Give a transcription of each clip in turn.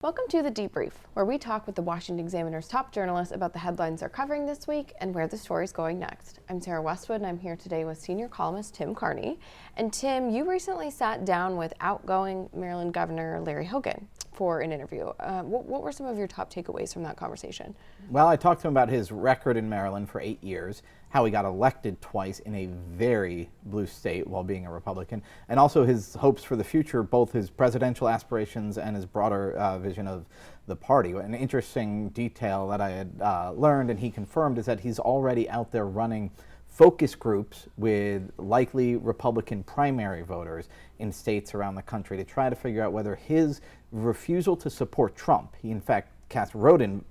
Welcome to the Debrief, where we talk with the Washington Examiner's top journalists about the headlines they're covering this week and where the story's going next. I'm Sarah Westwood, and I'm here today with senior columnist Tim Carney. And Tim, you recently sat down with outgoing Maryland Governor Larry Hogan for an interview. What were some of your top takeaways from that conversation? Well, I talked to him about his record in Maryland for 8 years, how he got elected twice in a very blue state while being a Republican, and also his hopes for the future, both his presidential aspirations and his broader vision of the party. An interesting detail that I had learned and he confirmed is that he's already out there running focus groups with likely Republican primary voters in states around the country to try to figure out whether his refusal to support Trump, he in fact cast write-in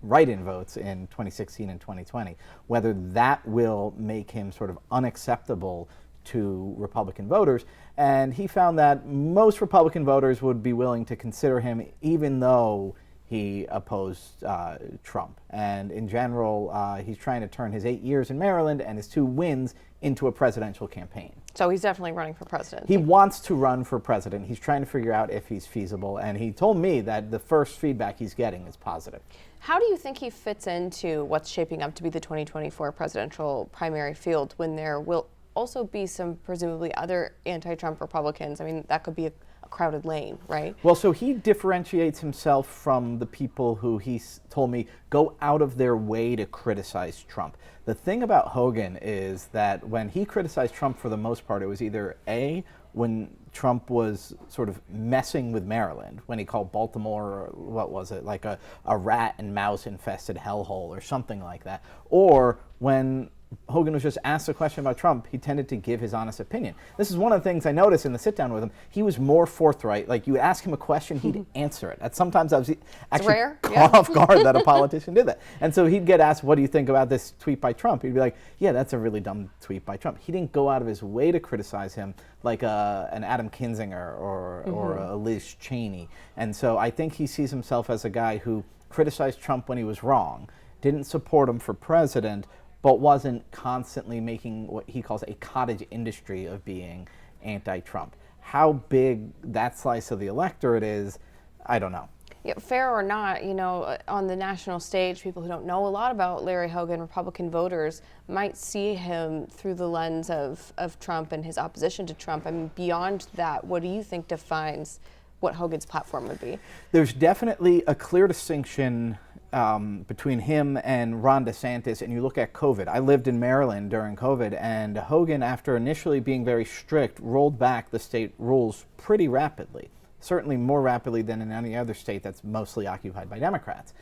votes in 2016 and 2020, whether that will make him sort of unacceptable to Republican voters. And he found that most Republican voters would be willing to consider him even though he opposed Trump. And in general, he's trying to turn his 8 years in Maryland and his 2 wins into a presidential campaign. So he's definitely running for president. He wants to run for president. He's trying to figure out if he's feasible. And he told me that the first feedback he's getting is positive. How do you think he fits into what's shaping up to be the 2024 presidential primary field when there will also be some presumably other anti-Trump Republicans? I mean, that could be a crowded lane, right? Well, so he differentiates himself from the people who he's told me go out of their way to criticize Trump. The thing about Hogan is that when he criticized Trump, for the most part, it was either A, when Trump was sort of messing with Maryland, when he called Baltimore, what was it, like a rat and mouse infested hellhole or something like that, or when Hogan was just asked a question about Trump, he tended to give his honest opinion. This is one of the things I noticed in the sit-down with him. He was more forthright. Like, you ask him a question, he'd answer it. And sometimes I was actually caught off guard that a politician did that. And so he'd get asked, what do you think about this tweet by Trump? He'd be like, yeah, that's a really dumb tweet by Trump. He didn't go out of his way to criticize him like an Adam Kinzinger or a Liz Cheney. And so I think he sees himself as a guy who criticized Trump when he was wrong, didn't support him for president, but wasn't constantly making what he calls a cottage industry of being anti-Trump. How big that slice of the electorate is, I don't know. Yeah, fair or not, you know, on the national stage, people who don't know a lot about Larry Hogan, Republican voters, might see him through the lens of Trump and his opposition to Trump. I mean, beyond that, what do you think defines what Hogan's platform would be? There's definitely a clear distinction between him and Ron DeSantis, and you look at COVID. I lived in Maryland during COVID, and Hogan, after initially being very strict, rolled back the state rules pretty rapidly, certainly more rapidly than in any other state that's mostly occupied by Democrats.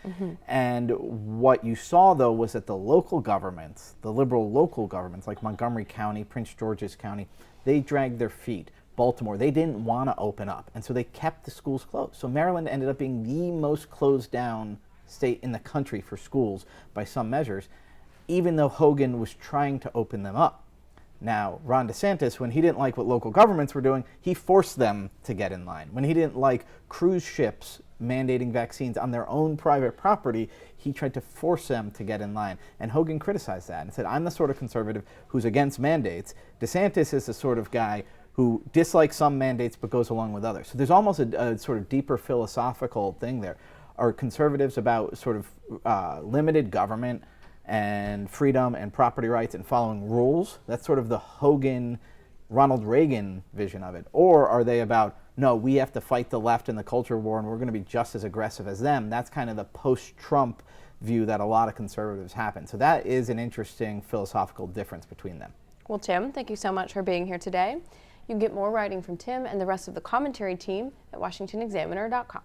And what you saw, though, was that the local governments, the liberal local governments like Montgomery County, Prince George's County, they dragged their feet. Baltimore, they didn't want to open up, and so they kept the schools closed. So Maryland ended up being the most closed down state in the country for schools by some measures, even though Hogan was trying to open them up. Now, Ron DeSantis, when he didn't like what local governments were doing, he forced them to get in line. When he didn't like cruise ships mandating vaccines on their own private property, he tried to force them to get in line. And Hogan criticized that and said, I'm the sort of conservative who's against mandates. DeSantis is the sort of guy who dislikes some mandates but goes along with others. So there's almost a sort of deeper philosophical thing there. Are conservatives about sort of limited government and freedom and property rights and following rules? That's sort of the Hogan, Ronald Reagan vision of it. Or are they about, no, we have to fight the left in the culture war and we're going to be just as aggressive as them? That's kind of the post-Trump view that a lot of conservatives have. So that is an interesting philosophical difference between them. Well, Tim, thank you so much for being here today. You can get more writing from Tim and the rest of the commentary team at washingtonexaminer.com.